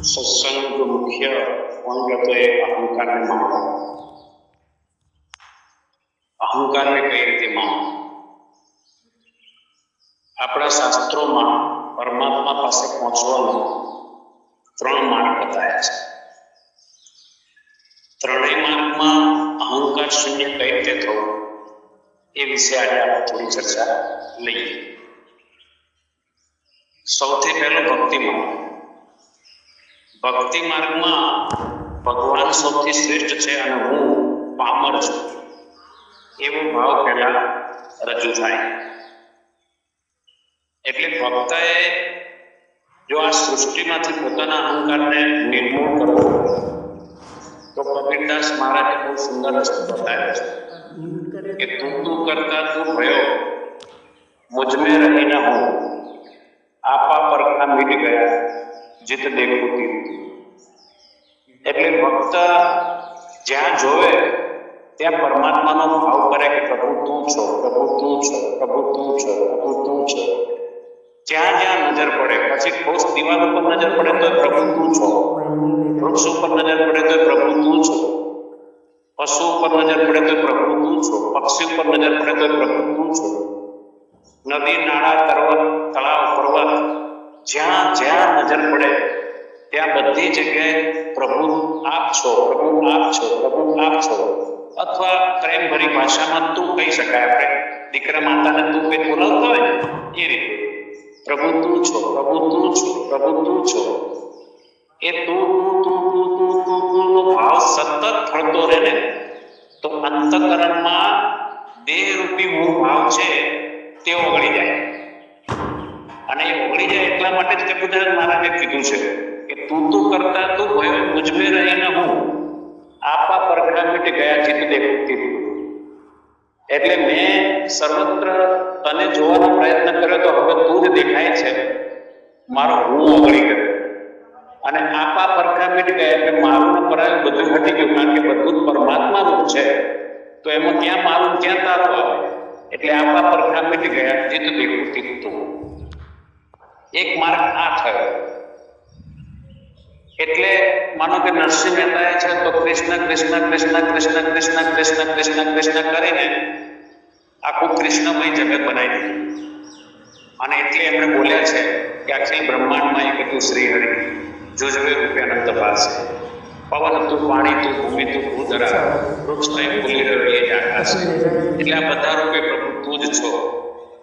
સત્સંગનો મુખ્ય પોઈન્ટ હતો એ અહંકારને માણવો. અહંકારને કઈ રીતે માણવો? આપણા શાસ્ત્રોમાં પરમાત્મા પાસે પહોંચવાનો 3 માર્ગ બતાવ્યા છે. ત્રણેય માર્ગમાં અહંકાર શૂન્ય કઈ રીતે થવું એ વિશે આજે આપણે થોડી ચર્ચા લઈએ. સૌથી પહેલો ભક્તિ માર્ગ. ભક્તિ માર્ગમાં ભગવાન સૌથી શ્રેષ્ઠ છે અને હું પામર છું એવો ભાવ પહેલા રજૂ થાય. એટલે ભક્તએ જો આ સૃષ્ટિમાંથી પોતાના અહંકારને નિર્મૂળ કરવો તો કબીરદાસ મહારાજે બહુ સુંદર રસ્તો બતાવ્યો છે કે તું કરતા તું ભયો મુझ में रही न हो आपा परखा मिट गया जित देखो तीर. એટલે ભક્ત જ્યાં જોવે ત્યાં પરમાત્માનો ભાવ કરે કે પ્રભુ તું છો, પ્રભુ તું છો, પ્રભુ તું છો, પ્રભુ તું છો. જ્યાં જ્યાં નજર પડે, પછી ઠોસ દિવાલ ઉપર નજર પડે તો પ્રભુ તું છો, વૃક્ષ ઉપર નજર પડે તો પ્રભુ તું છો, પશુ ઉપર નજર પડે તો પ્રભુ તું છો, પક્ષી ઉપર નજર પડે તો પ્રભુ તું છો, નદી નાળા પર્વત તળાવ પર્વત જ્યાં જ્યાં નજર પડે ત્યાં બધી જગ્યાએ પ્રભુ આપ છો, પ્રભુ આપ છો, પ્રભુ આપ છો. અથવા પ્રેમ ભરી ભાષામાં તું કહી શકાય. આપણે દીકરા માતાને તું કઈ બોલાવતો હોય ને એ રીતે પ્રભુ તું છો, પ્રભુ તું છો, પ્રભુ તું છો. એ તું નો ભાવ સતત ફરતો રહે ને તો અંતઃકરણમાં દેહરૂપી હું ભાવ છે તે ઓગળી જાય. અને એ ઓગળી જાય એટલા માટે જ કબીરદાસ મહારાજે કીધું છે કે તું કરતા તું ભયો મુझ में रही न હું આપા પરખા મિટ ગયા જીત દેખતી. એટલે મેં સર્વત્ર તને જોવાનો પ્રયત્ન કર્યો તો હવે તું જ દેખાય છે, મારો હું ઓગળી ગયો. અને આપા પરખા મિટ ગયા એટલે મારું ને પરાયું બધું હટી ગયું, કારણ કે બધું જ પરમાત્માનું છે. તો એમાં ક્યાં મારું ક્યાં તારું આવે? એટલે આપા પરખા મિટ ગયા જીત દેખતી તું. એક માર્ગ આ થયો. એટલે માનો કે નરસિંહ મહેતાએ છે તો કૃષ્ણ કૃષ્ણ કૃષ્ણ કૃષ્ણ કૃષ્ણ કૃષ્ણ કૃષ્ણ કૃષ્ણ કરીને આખું કૃષ્ણમય જગત બનાવી દીધું. અને એટલે એમણે બોલ્યા છે કે અખિલ બ્રહ્માંડમાં એક હતું શ્રી હરિ જુજવે રૂપે અનંત ભાસે પવન તું પાણી તું ભૂમિ તું ભૂધરા વૃક્ષ નહીં ભૂલી રહ્યો એ જ આકાશ. એટલે આ બધા રૂપે પ્રભુ તું જ છો.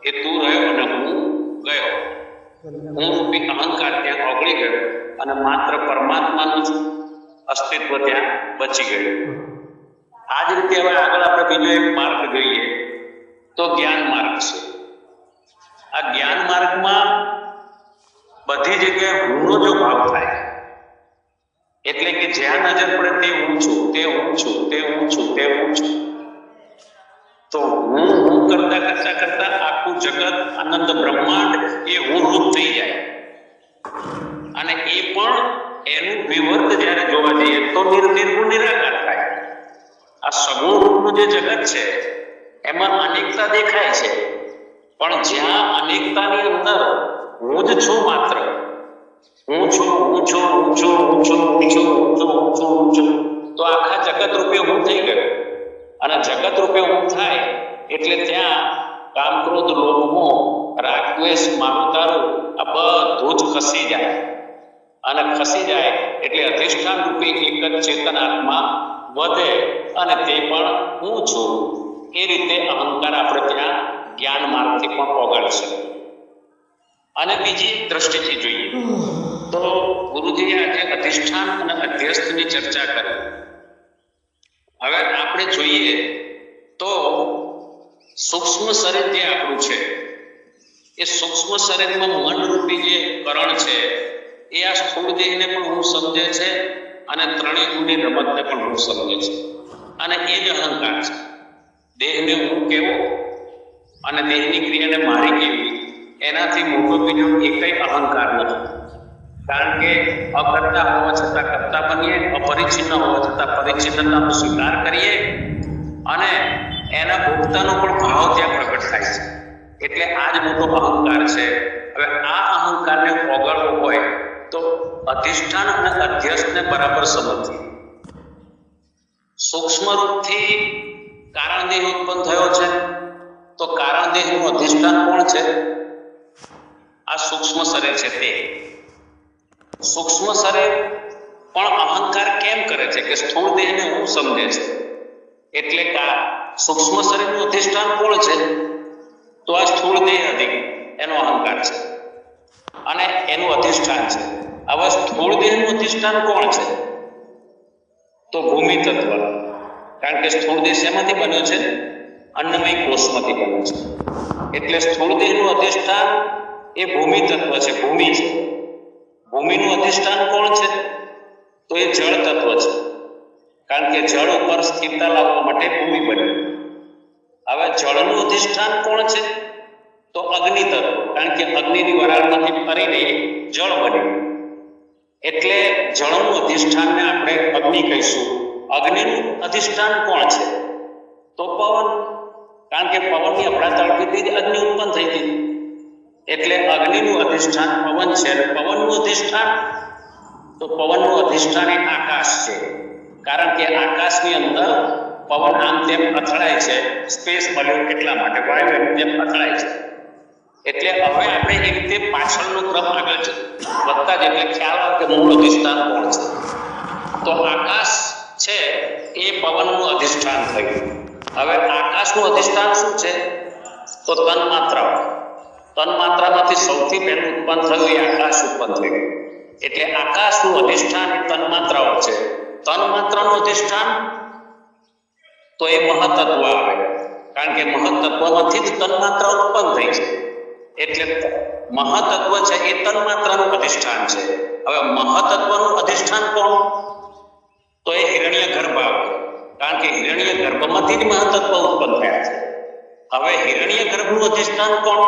એ તું રહ્યો અને હું ગયો. હું રૂપી અહંકાર ત્યાં ઓગળી ગયો અને માત્ર પરમાત્માનું જ અસ્તિત્વ ત્યાં બચી ગયું. આ જ રીતે હવે આગળ આપણે બીજો એક માર્ગ જોઈએ તો જ્ઞાન માર્ગ છે. આ જ્ઞાન માર્ગમાં બધી જગ્યાએ હુંનો જો ભાવ થાય, એટલે કે જ્યાં નજર પડે તે હું છું, તે હું છું, તે હું છું, તે હું છું. તો હું કરતા કરતા કરતા આખું જગત આનંદ બ્રહ્માંડ એ હું રૂપ થઈ જાય. અને એ પણ એનું વિવર્ત જ્યારે જોવા જઈએ તો નિર્ગુણ નિરાકાર થાય. આ સગુણ રૂપનું જે જગત છે એમાં અનેકતા દેખાય છે, પણ જ્યાં અનેકતાની અંદર હું જ છું, માત્ર હું છું, હું છું, હું છું, હું છું, હું છું, હું છું, હું છું, હું છું, તો આખા જગત રૂપે હું થઈ ગયો. અને જગત રૂપે હું થાય એટલે ત્યાં કામ ક્રોધ લોભ મોહ રાગ દ્વેષ મારું તારું આ બધું જ ખસી જાય. અને ખસી જાય એટલે અધિષ્ઠાન રૂપી એક જ ચેતન આત્મા વધે અને તે પણ હું છું. એ રીતે અહંકાર આપણે ત્યાં જ્ઞાન માર્ગથી પણ ઓગાળી શકીએ. અને બીજી દ્રષ્ટિથી જોઈએ તો ગુરુજીએ આજે અધિષ્ઠાન અને અધ્યસ્થની ચર્ચા કરી. હવે આપણે જોઈએ તો સૂક્ષ્મ શરીર જે આપણું છે એ સૂક્ષ્મ શરીરમાં મનરૂપી જે કરણ છે એ આ સ્થૂળ દેહને પણ હું સમજે છે અને ત્રણેય ગુણની રમતને પણ હું સમજે છે. અને એ જ અહંકાર છે. દેહને હું કેવો અને દેહની ક્રિયાને મારી કેવી એનાથી મોટો બીજો એકય અહંકાર નથી. કારણ કે અકર્તા હોવા છતાં કર્તા બનીએ, અપરિચ્છિન્ન હોવા છતાં પરિચ્છિન્નતાનો સ્વીકાર કરીએ અને એના ભોગતાનો પણ ભાવ ત્યાં પ્રગટ થાય છે. એટલે આ જ મોટો અહંકાર છે. હવે આ અહંકારને ઓગાળવો હોય તો અધિષ્ઠાન અને અધ્યસ્થને બરાબર સમજીએ. સૂક્ષ્મ રૂપથી કારણ દેહ ઉત્પન્ન થયો છે, તો કારણ દેહનું અધિષ્ઠાન કોણ છે? આ સૂક્ષ્મ શરીર છે તે. સૂક્ષ્મ શરીર પણ અહંકાર કેમ કરે છે કે સ્થૂળ દેહને હું સમજે છે, એટલે કે સૂક્ષ્મ શરીરનું અધિષ્ઠાન કોણ છે? તો આ સ્થૂળ દેહ અધિક એનો અહંકાર છે અને એનું અધિષ્ઠાન છે. હવે સ્થૂળ દેહનું અધિષ્ઠાન કોણ છે? તો ભૂમિ તત્વ. કારણ કે સ્થૂળ દેહ શેમાંથી બન્યો છે? અન્નમય કોષમાંથી બન્યો છે. એટલે સ્થૂળ દેહનું અધિષ્ઠાન એ ભૂમિ તત્વ છે, ભૂમિ છે. ભૂમિનું અધિષ્ઠાન કોણ છે? તો એ જળ તત્વ છે. કારણ કે જળ ઉપર સ્થિરતા લાવવા માટે ભૂમિ બની. હવે જળનું અધિષ્ઠાન કોણ છે? તો અગ્નિ તત્વ. કારણ કે અગ્નિની વરાળમાંથી ફરીને જળ બન્યું. એટલે જળનું અધિષ્ઠાનને આપણે અગ્નિ કહીશું. અગ્નિનું અધિષ્ઠાન કોણ છે? તો પવન. કારણ કે પવનની અફડાતળથી જ અગ્નિ ઉત્પન્ન થઈ હતી. એટલે અગ્નિનું અધિષ્ઠાન પવન છે. અને પવનનું અધિષ્ઠાન, તો પવનનું અધિષ્ઠાન એ આકાશ છે. કારણ કે આકાશની અંદર પવન આમ તેમ અથડાય છે, સ્પેસ મળ્યો એટલા માટે વાયુ એમ તેમ અથડાય છે. એટલે હવે આપણે એ રીતે પાછળનો ક્રમ આગળ છે વધતા જ એટલે ખ્યાલ આવે કે મૂળ અધિષ્ઠાન કોણ છે. તો આકાશ છે એ પવનનું અધિષ્ઠાન થયું. હવે આકાશનું અધિષ્ઠાન શું છે? તો તન્માત્રાઓ. તન્માત્રામાંથી સૌથી પહેલું ઉત્પન્ન થયું એ આકાશ ઉત્પન્ન થયું. એટલે આકાશનું અધિષ્ઠાન એ તન્માત્રાઓ છે. તન્માત્રાનું અધિષ્ઠાન તો એ મહત્તત્વ આવે. કારણ કે મહત્તત્વમાંથી જ તન્માત્રા ઉત્પન્ન થઈ છે. એટલે મહત્તત્વ છે એ તન્માત્રાનું અધિષ્ઠાન છે. હવે મહત્તત્વનું અધિષ્ઠાન કોણ? તો એ હિરણ્ય ગર્ભ આવે. કારણ કે હિરણ્ય ગર્ભમાંથી જ મહત્તત્વ ઉત્પન્ન થયા છે. હવે હિરણ્ય ગર્ભનું અધિષ્ઠાન કોણ?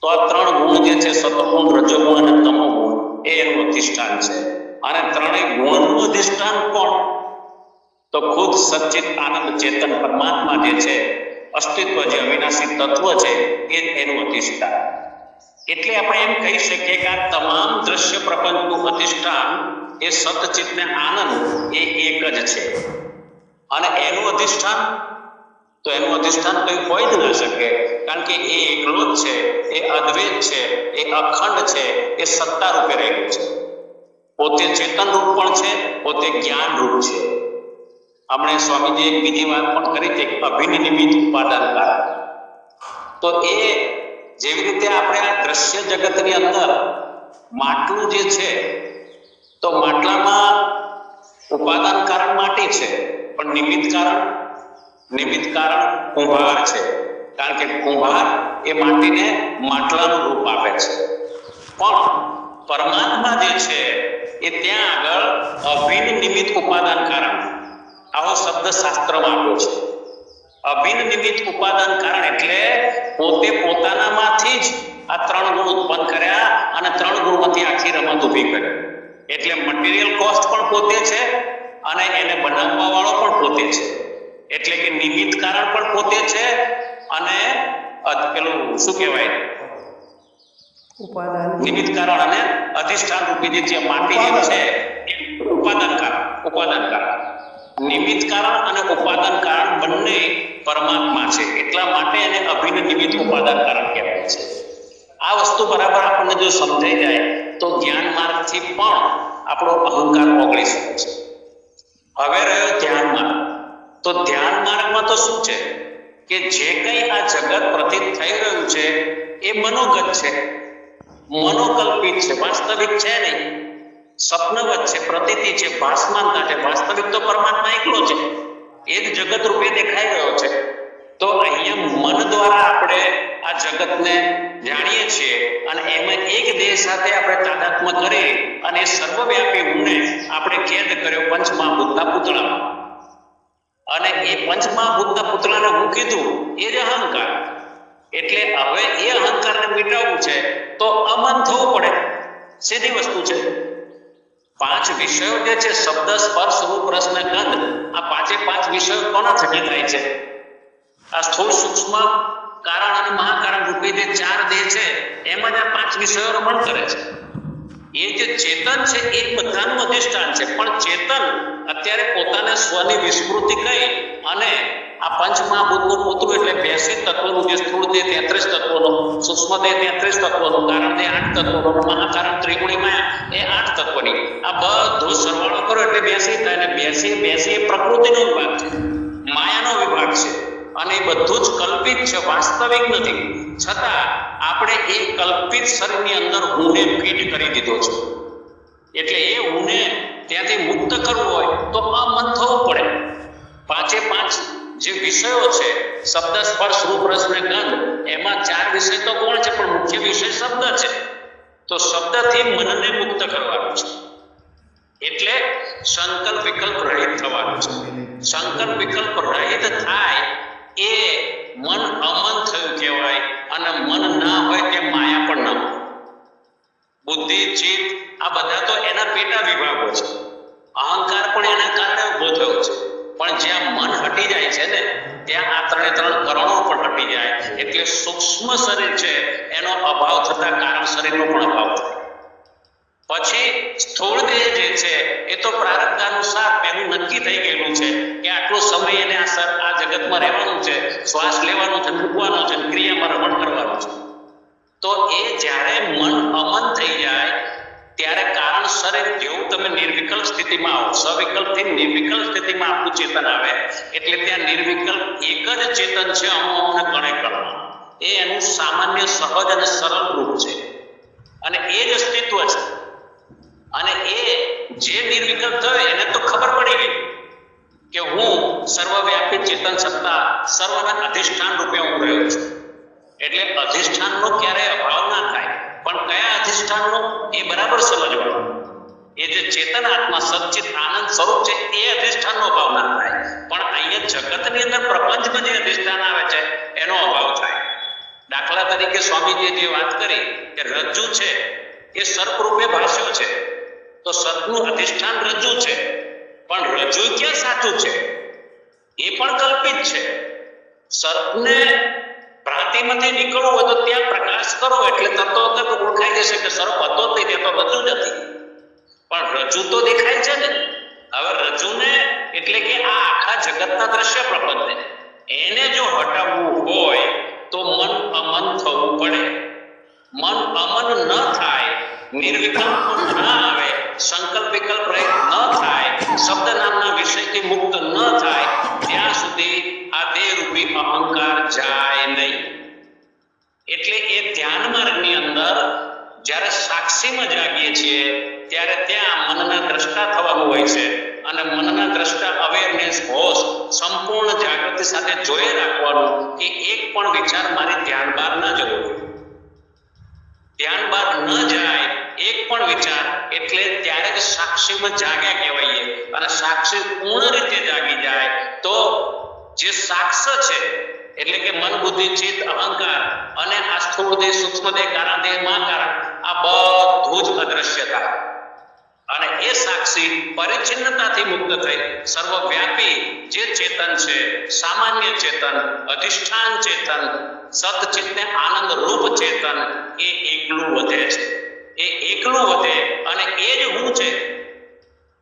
તો આ ત્રણ ગુણ જે છે, સતોગુણ, રજોગુણ અને તમોગુણ, એ એનું અધિષ્ઠાન છે. અને ત્રણેય ગુણનું અધિષ્ઠાન કોણ? તો ખુદ સચ્ચિત આનંદ ચેતન પરમાત્મા જે છે, અસ્તિત્વ જે અવિનાશી તત્વ છે, એ એનું અધિષ્ઠાન. એટલે આપણે એમ કહી શકીએ કે આ તમામ દ્રશ્ય પ્રપંચનું અધિષ્ઠાન એ સતચિત ને આનંદ એ એક જ છે. અને એનું અધિષ્ઠાન, તો એનું અધિષ્ઠાન કોઈ હોય જ ન શકે. કારણ કે એ એકલો જ છે, એ અદ્વૈત છે, એ અખંડ છે, એ સત્તા રૂપે રહેલું છે. પોતે ચેતન રૂપ પણ છે, પોતે જ્ઞાન રૂપ છે. આપણે સ્વામીજીએ એક બીજી વાત પણ કરી હતી કે અભિનિમિત ઉપાદાન કારણ. તો એ જેવી રીતે આપણે આ દ્રશ્ય જગતની અંદર માટલું જે છે, તો માટલામાં ઉપાદાન કારણ માટી છે, પણ નિમિત્ત કારણ કુંભાર છે. કારણ કે કુંભાર એ માટીને માટલાનું રૂપ આપે છે. પણ પરમાત્મા જે છે એ ત્યાં આગળ અભિન્ન નિમિત્ત ઉપાદાન કારણ, આવો શબ્દ શાસ્ત્રમાં આપ્યો છે. અભિન્ન નિમિત્ત ઉપાદાન કારણ એટલે પોતે પોતાનામાંથી જ આ ત્રણ ગુણ ઉત્પન્ન કર્યા અને ત્રણ ગુણમાંથી આખી રમત ઊભી કરી. એટલે મટીરિયલ કોસ્ટ પણ પોતે છે અને એને બનાવવા વાળો પણ પોતે છે. એટલે કે નિમિત્ત કારણ પણ પોતે છે અને પેલું શું કહેવાય, ઉપાદાન, નિમિત્ત કારણ અને અધિષ્ઠાન રૂપી જે માટી જે છે એ ઉપાદાન કારણ. નિમિત્ત કારણ અને ઉપાદાન કારણ બંને પરમાત્મા છે. એટલા માટે એને અભિન્ન નિમિત્ત ઉપાદાન કારણ કહેવાય છે. આ વસ્તુ બરાબર આપણને જો સમજાઈ જાય તો જ્ઞાન માર્ગથી પણ આપણો અહંકાર ઓગળી શકે છે. હવે રહ્યો ધ્યાન માર્ગ. તો ધ્યાન માર્ગમાં તો શું છે કે જે કંઈ આ જગત પ્રતીત થઈ રહ્યું છે એ મનોગત છે, મનોકલ્પિત છે, વાસ્તવિક છે નહીં. સપનવત છે, પ્રતીતિ છે, ભાસમાનતા છે. વાસ્તવિક તો પરમાત્મા એકલો છે, એ જ જગત રૂપે દેખાઈ રહ્યો છે. તો અહીંયા મન દ્વારા આપણે આ જગતને જાણીએ છીએ અને એમાં એક દેહ સાથે આપણે તાદાત્મ્ય કરી અને સર્વવ્યાપી હુંને આપણે કેદ કર્યો પંચમહાભૂતના પૂતળામાં. અને એ પંચમહાભૂતના પૂતળાને હું કીધું એ જ અહંકાર. એટલે હવે એ અહંકારને મિટાવવું છે તો અમન થવું પડે. સીધી વસ્તુ છે. પાંચ વિષયો જે છે, શબ્દ, સ્પર્શ, રૂપ, રસ ને ગંધ, આ પાંચ વિષયો કોના થકી થાય છે? આ સ્થૂળ, સૂક્ષ્મ, કારણ અને મહાકારણ રૂપી જે ચાર દેહ છે એમાં જ આ પાંચ વિષયો રમણ કરે છે. એ જે ચેતન છે એ બધાનું અધિષ્ઠાન છે, પણ ચેતન અત્યારે પોતાને સ્વની વિસ્મૃતિ કહી અને આ પંચમહાભૂતનું પોતરું એટલે 82 તત્વોનું જે સ્થૂળ દેહ 33 તત્વોનું, સૂક્ષ્મ દેહ 33 તત્વોનું, કારણ દેહ 8 તત્વોનું, મહાકારણ ત્રિગુણી માયા એ 8 તત્વોની, આ બધો સરવાળો કરો એટલે 82 થાય. અને 82 એ પ્રકૃતિનો વિભાગ છે, માયાનો વિભાગ છે, અને એ બધું જ કલ્પિત છે, વાસ્તવિક નથી. છતાં આપણે એ કલ્પિત શરીરની અંદર હુંને ફીટ કરી દીધો છે. એટલે એ હુંને ત્યાંથી મુક્ત કરવું હોય તો અમન થવું પડે. પાંચે પાંચ જે વિષયો છે, શબ્દ, સ્પર્શ, રૂપ, રસ ને ગંધ, એમાં 4 વિષય તો કોણ છે, પણ મુખ્ય વિષય શબ્દ છે. તો શબ્દથી મનને મુક્ત કરવાનું છે. એટલે સંકલ્પ વિકલ્પ રહિત થવાનું છે. સંકલ્પ વિકલ્પ રહિત થાય એ મન અમન થયું કહેવાય. અને મન ના હોય તે માયા પણ ના હોય. બુદ્ધિ, ચિત્ત આ બધા તો એના પેટા વિભાગો છે. અહંકાર પણ એના કારણે ઉભો થયો છે. પણ જ્યાં મન હટી જાય છે ને, ત્યાં આ 3 કરણો પણ હટી જાય. એટલે સૂક્ષ્મ શરીર છે એનો અભાવ થતા કારણ શરીરનો પણ અભાવ થાય. પછી સ્થૂળ દેહ જે છે એ તો પ્રારબ્ધ અનુસાર પહેલું નક્કી થઈ ગયેલું છે કે આટલો સમય એને આ જગતમાં રહેવાનું છે, શ્વાસ લેવાનો છે, મૂકવાનો છે, ક્રિયામાં રમણ કરવાનું છે. તો એ જ્યારે મન અમન થઈ જાય ત્યારે કારણ શરીર જેવું તમે નિર્વિકલ્પ સ્થિતિમાં આવો, સવિકલ્પથી નિર્વિકલ્પ સ્થિતિમાં આપણું ચેતન આવે. એટલે ત્યાં નિર્વિકલ્પ એક જ ચેતન છે, અણુ અને કણે કણ. એ એનું સામાન્ય, સહજ અને સરળ રૂપ છે, અને એ જ અસ્તિત્વ છે. અને એ જે નિર્વિકલ્પ થયો એને તો ખબર પડી ગઈ કે હું સર્વવ્યાપી ચેતન સત્તા સર્વના અધિષ્ઠાન રૂપે હું રહ્યો છું. એટલે અધિષ્ઠાનનો ક્યારેય અભાવ ના થાય. પણ કયા અધિષ્ઠાનનો એ બરાબર સમજવાનું. એ જે ચેતન આત્મા સચ્ચિત આનંદ સ્વરૂપ છે એ અધિષ્ઠાનનો અભાવ ના થાય. પણ અહીંયા જગતની અંદર પ્રપંચમાં જે અધિષ્ઠાન આવે છે એનો અભાવ થાય. દાખલા તરીકે સ્વામીજીએ જે વાત કરી કે રજ્જુ છે એ સર્પ રૂપે ભાષ્યો છે, તો સર્પનું અધિષ્ઠાન રજ્જુ છે, પણ રજ્જુ ક્યાં સાચું છે? એ પણ કલ્પિત છે. સર્પને ભ્રાંતિમાંથી નીકળવું હોય તો ત્યાં પ્રકાશ કરો એટલે તત્વ વગર ઓળખાઈ જશે કે સર્પ હતો જ નહીં, તે તો રજ્જુ જ હતી. પણ રજ્જુ તો દેખાય છે ને. હવે રજ્જુને એટલે કે આ આખા જગતના દ્રશ્ય પ્રપંચને એને જો હટાવવું હોય તો મન અમન થવું પડે. મન અમન ન થાય, નિર્વિકલ્પ ન આવે, સંકલ્પ વિકલ્પ રહિત ન થાય, શબ્દ નામના વિષયથી મુક્ત ન થાય, ત્યાં સુધી આ દેહરૂપી અહંકાર જાય નહીં. એટલે એ ધ્યાન માર્ગની અંદર જ્યારે સાક્ષીમાં જાગીએ છીએ ત્યારે ત્યાં મનના દ્રષ્ટા થવાનું હોય છે. અને મનના દ્રષ્ટા અવેરનેસ, હોશ સંપૂર્ણ જાગૃતિ સાથે જોઈ રાખવાનું કે એક પણ વિચાર મારી ધ્યાન બહાર ન જવો. ધ્યાન બહાર ન જાય એક પણ વિચાર, એટલે ત્યારે જ સાક્ષીમાં જાગ્યા કહેવાય. અને સાક્ષી પૂર્ણ રીતે જાગી જાય તો જે સાક્ષ છે એટલે કે મન, બુદ્ધિ, ચિત્ત, અહંકાર અને આ સ્થૂળ દેહ, સૂક્ષ્મ દેહ, કારણ દેહ, મહાકારણ આ બધું જ અદ્રશ્ય થાય. અને એ સાક્ષી પરિચ્છિન્નતાથી મુક્ત થઈ સર્વવ્યાપી જે ચેતન છે, સામાન્ય ચેતન, અધિષ્ઠાન ચેતન, સતચિત્તને આનંદ રૂપ ચેતન, એ એકલું વધે છે. એ એકલું વધે અને એ જ હું છે.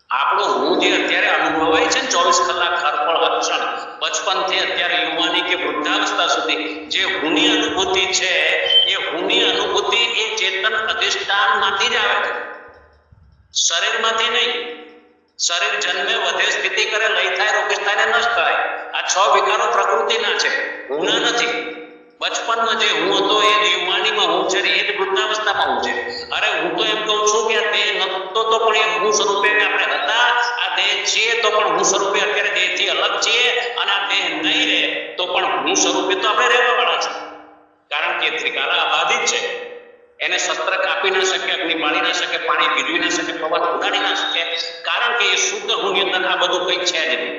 આપણો હું જે અત્યારે અનુભવાય છે 24 કલાક હરપળ હરક્ષણ, બચપનથી અત્યારે યુવાની કે વૃદ્ધાવસ્થા સુધી જે હુંની અનુભૂતિ છે, એ હુંની અનુભૂતિ એ ચેતન અધિષ્ઠાનમાંથી જ આવે છે, શરીરમાંથી નહીં. શરીર જન્મે, વધે, સ્થિતિ કરે, લય થાય, રોગિષ્ટ થાય ને નષ્ટ થાય. આ 6 વિકારો પ્રકૃતિના છે, હુંના નથી. બચપનમાં જે હું હતો એ યુવાનીમાં હું છે, એ જ વૃદ્ધાવસ્થામાં હું છે. અરે હું તો એમ કહું છું કે આ દેહ નતો તો પણ એ હું સ્વરૂપે આપણે હતા. આ દેહ છીએ તો પણ હું સ્વરૂપે અત્યારે દેહથી અલગ છીએ. અને આ દેહ નહીં રહે તો પણ હું સ્વરૂપે તો આપણે રહેવા વાળા છે. કારણ કે ત્રિકાલા અબાધિત છે. એને શસ્ત્ર કાપી ના શકે, અગ્નિ બાળી ના શકે, પાણી ભીજવી ના શકે, પવન ઉડાડી ના શકે. કારણ કે એ શુદ્ધ હુંની અંદર આ બધું કંઈ છે જ નહીં.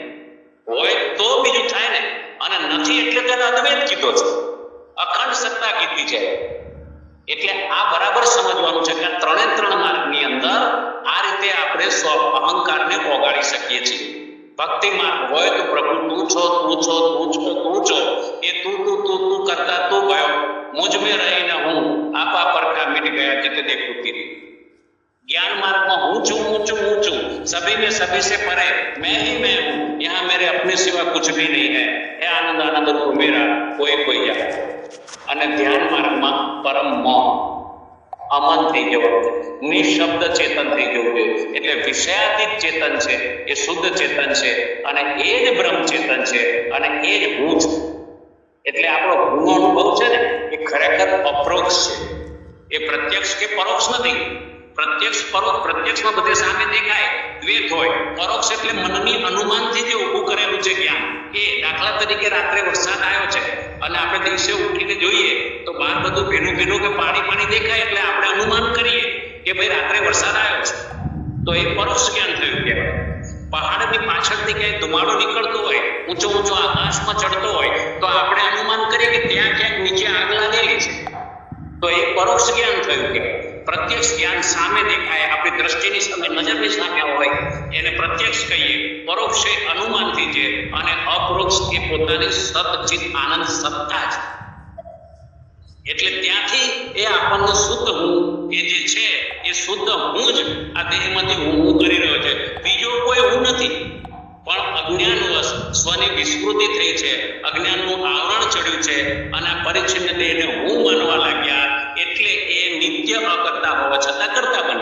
હોય તો બીજું થાય ને. અને નથી એટલે તેને અદ્વૈત કીધો છે, અખંડ સત્તા કીધી છે. એટલે આ બરાબર સમજવાનું છે કે 3 માર્ગની અંદર આ રીતે આપણે અહંકારને ઓગાળી શકીએ છીએ. ભક્તિ માર્ગ હોય તો પ્રભુ તું છો, તું છો, તું છો, તું છો, એ તું કરતા તું ગયો, મુझ में रही न हूं, आपा परखा मिट गया जित देखूं तेरी. ज्ञान मार्ग में हूँ छू सभी में सभी से परे मैं ही मैं हूँ, यहाँ मेरे अपने सिवा कुछ भी नहीं है, हे आनंद आनंद रूप मेरा कोई યાદ. અને ધ્યાન માર્ગમાં પરમ મૌન અમન થઈ જવું, નિશબ્દ ચેતન થઈ જવું. એટલે વિષયાતીત ચેતન છે એ શુદ્ધ ચેતન છે અને એ જ બ્રહ્મ ચેતન છે અને એ જ હું છું. એટલે આપણો હુંનો અનુભવ છે ને એ ખરેખર અપરોક્ષ છે, એ પ્રત્યક્ષ કે પરોક્ષ નથી. પ્રત્યક્ષ પરોક્ષ, પ્રત્યક્ષમાં બધે સામે દેખાય દ્વૈત હોય, પરોક્ષ એટલે મનની અનુમાનથી જે ઊભું કરેલું છે જ્ઞાન. એ દાખલા તરીકે રાત્રે વરસાદ આવ્યો છે અને આપણે દિવસે ઉઠીને જોઈએ તો બહાર બધું ભીનું ભીનું કે પાણી દેખાય એટલે આપણે અનુમાન કરીએ કે ભાઈ રાત્રે વરસાદ આવ્યો છે, તો એ પરોક્ષ જ્ઞાન થયું કહેવાય. પહાડની પાછળથી ક્યાંય ધુમાડો નીકળતો હોય, ઊંચો આકાશમાં ચડતો હોય તો આપણે અનુમાન કરીએ કે ત્યાં ક્યાંક નીચે આગ લાગેલી છે, તો એ પરોક્ષ જ્ઞાન થયું કહેવાય. પ્રત્યક્ષ જ્ઞાન સામે દેખાય, આપણી દ્રષ્ટિની સામે, નજરની સામે હોય એને પ્રત્યક્ષ કહીએ. પરોક્ષ એ અનુમાનથી છે અને અપરોક્ષ એ પોતાની સતચિત આનંદ સત્તા છે. એટલે ત્યાંથી એ આપણને શુદ્ધ હું એ જે છે એ શુદ્ધ હું જ આ દેહમાંથી હું કરી રહ્યો છે, બીજો કોઈ હું નથી. પણ અજ્ઞાનવશ સ્વની વિસ્મૃતિ થઈ છે, અજ્ઞાનનું આવરણ ચડ્યું છે અને આ પરિચ્છિન્ન દેહને હું માનવા લાગ્યા એટલે એ નિત્ય અકર્તા હોવા છતાં કરતા બન્યા.